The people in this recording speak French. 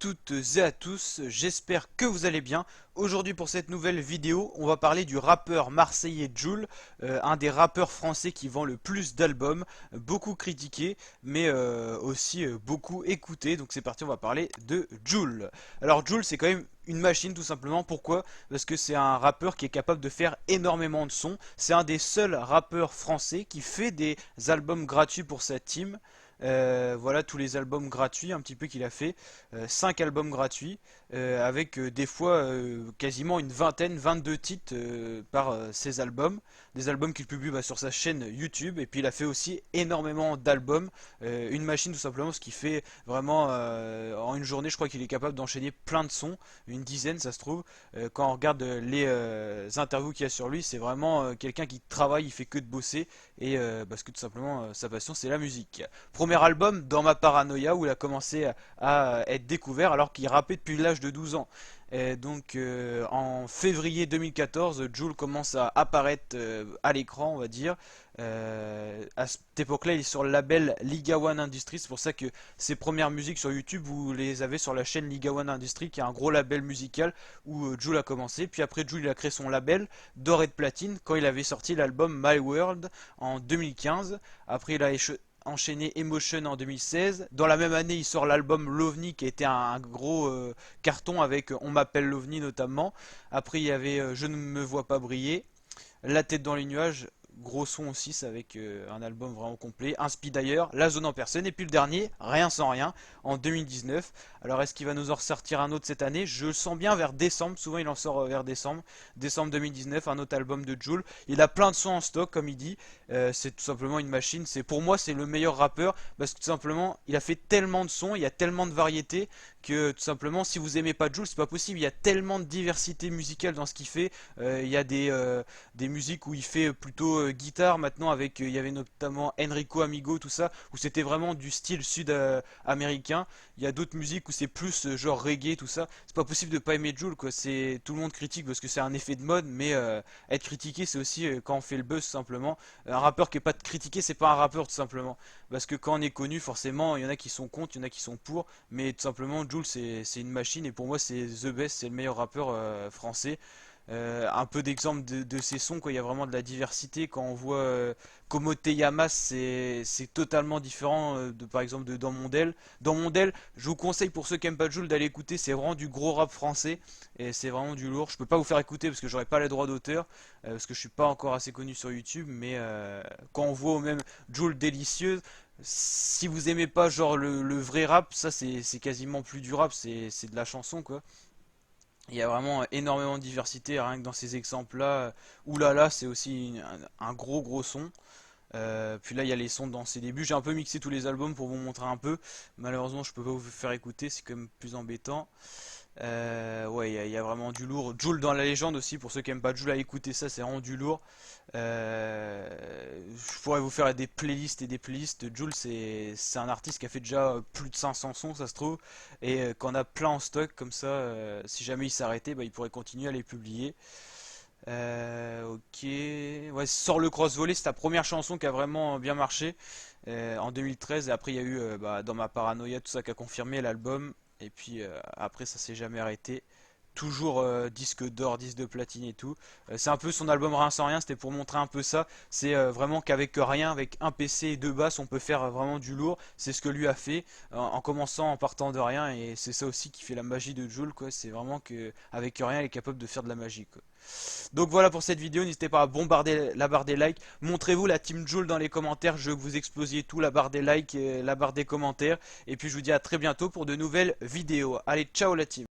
toutes et à tous, j'espère que vous allez bien. Aujourd'hui pour cette nouvelle vidéo, on va parler du rappeur marseillais Jul, un des rappeurs français qui vend le plus d'albums, beaucoup critiqué, mais aussi beaucoup écouté. Donc c'est parti, on va parler de Jul. Alors Jul c'est quand même une machine tout simplement, pourquoi? Parce que c'est un rappeur qui est capable de faire énormément de sons. C'est un des seuls rappeurs français qui fait des albums gratuits pour sa team. Voilà tous les albums gratuits un petit peu qu'il a fait, 5 albums gratuits avec des fois quasiment une vingtaine, 22 titres par ces albums, des albums qu'il publie sur sa chaîne YouTube. Et puis il a fait aussi énormément d'albums, une machine tout simplement, ce qui fait vraiment en une journée je crois qu'il est capable d'enchaîner plein de sons, une dizaine ça se trouve. Quand on regarde les interviews qu'il y a sur lui, c'est vraiment quelqu'un qui travaille, il fait que de bosser, et parce que tout simplement sa passion c'est la musique. Premier album, Dans ma paranoïa, où il a commencé à être découvert alors qu'il rappait depuis l'âge de 12 ans. Et donc en février 2014, Jul commence à apparaître à l'écran, on va dire. À cette époque-là, il est sur le label Liga One Industries. C'est pour ça que ses premières musiques sur YouTube, vous les avez sur la chaîne Liga One Industries, qui est un gros label musical où Jul a commencé. Puis après, Jul il a créé son label d'or et de platine quand il avait sorti l'album My World en 2015. Après, il a enchaîné Emotion en 2016. Dans la même année, il sort l'album Lovni qui a été un gros carton avec On m'appelle Lovni notamment. Après, il y avait Je ne me vois pas briller, La tête dans les nuages, gros son aussi, c'est avec un album vraiment complet. Inspi d'ailleurs, La zone en personne. Et puis le dernier, Rien sans rien, en 2019. Alors est-ce qu'il va nous en ressortir un autre cette année? Je le sens bien vers décembre, souvent il en sort vers décembre. Décembre 2019, un autre album de Jul. Il a plein de sons en stock, comme il dit. C'est tout simplement une machine. Pour moi, c'est le meilleur rappeur parce que tout simplement, il a fait tellement de sons, il y a tellement de variétés que tout simplement, si vous aimez pas Jul, c'est pas possible. Il y a tellement de diversité musicale dans ce qu'il fait. Il y a des musiques où il fait plutôt guitare maintenant avec il y avait notamment Enrico Amigo, tout ça, où c'était vraiment du style sud-américain. Il y a d'autres musiques où c'est plus genre reggae, tout ça. C'est pas possible de pas aimer Jul, quoi. C'est tout le monde critique parce que c'est un effet de mode, mais être critiqué c'est aussi quand on fait le buzz tout simplement. Un rappeur qui est pas critiqué, c'est pas un rappeur tout simplement, parce que quand on est connu, forcément il y en a qui sont contre, il y en a qui sont pour, mais tout simplement Jul c'est une machine, et pour moi c'est the best, c'est le meilleur rappeur français. Un peu d'exemple de ces sons, quoi. Il y a vraiment de la diversité. Quand on voit Komote Yamas, c'est totalement différent par exemple de Dans Mondel. Dans Mondel, je vous conseille pour ceux qui aiment pas Jul d'aller écouter, c'est vraiment du gros rap français et c'est vraiment du lourd. Je peux pas vous faire écouter parce que j'aurais pas les droits d'auteur, parce que je suis pas encore assez connu sur YouTube, mais quand on voit au même Jul délicieuse, si vous aimez pas genre le vrai rap, ça c'est quasiment plus du rap, c'est de la chanson, quoi. Il y a vraiment énormément de diversité, rien que dans ces exemples-là. Oulala, c'est aussi un gros son. Puis là, il y a les sons dans ses débuts. J'ai un peu mixé tous les albums pour vous montrer un peu. Malheureusement, je peux pas vous faire écouter, c'est quand même plus embêtant. Ouais, il y a vraiment du lourd. Jul dans la légende aussi, pour ceux qui aiment pas Jul, à écouter ça, c'est vraiment du lourd. Je pourrais vous faire des playlists et des playlists. Jul, c'est un artiste qui a fait déjà plus de 500 sons, ça se trouve, et qu'on a plein en stock, comme ça, si jamais il s'arrêtait, bah, il pourrait continuer à les publier. Ok, ouais, Sors le cross-volley, c'est ta première chanson qui a vraiment bien marché en 2013, et après il y a eu Dans ma paranoïa, tout ça qui a confirmé l'album, et puis après ça s'est jamais arrêté. Toujours disque d'or, disque de platine et tout. C'est un peu son album Rien sans rien, c'était pour montrer un peu ça. C'est vraiment qu'avec rien, avec un PC et deux basses, on peut faire vraiment du lourd. C'est ce que lui a fait en commençant, en partant de rien, et c'est ça aussi qui fait la magie de Jul, quoi. C'est vraiment que avec rien, il est capable de faire de la magie, quoi. Donc voilà pour cette vidéo, n'hésitez pas à bombarder la barre des likes. Montrez-vous la team Jul dans les commentaires, je veux que vous explosiez tout, la barre des likes et la barre des commentaires. Et puis je vous dis à très bientôt pour de nouvelles vidéos. Allez, ciao la team.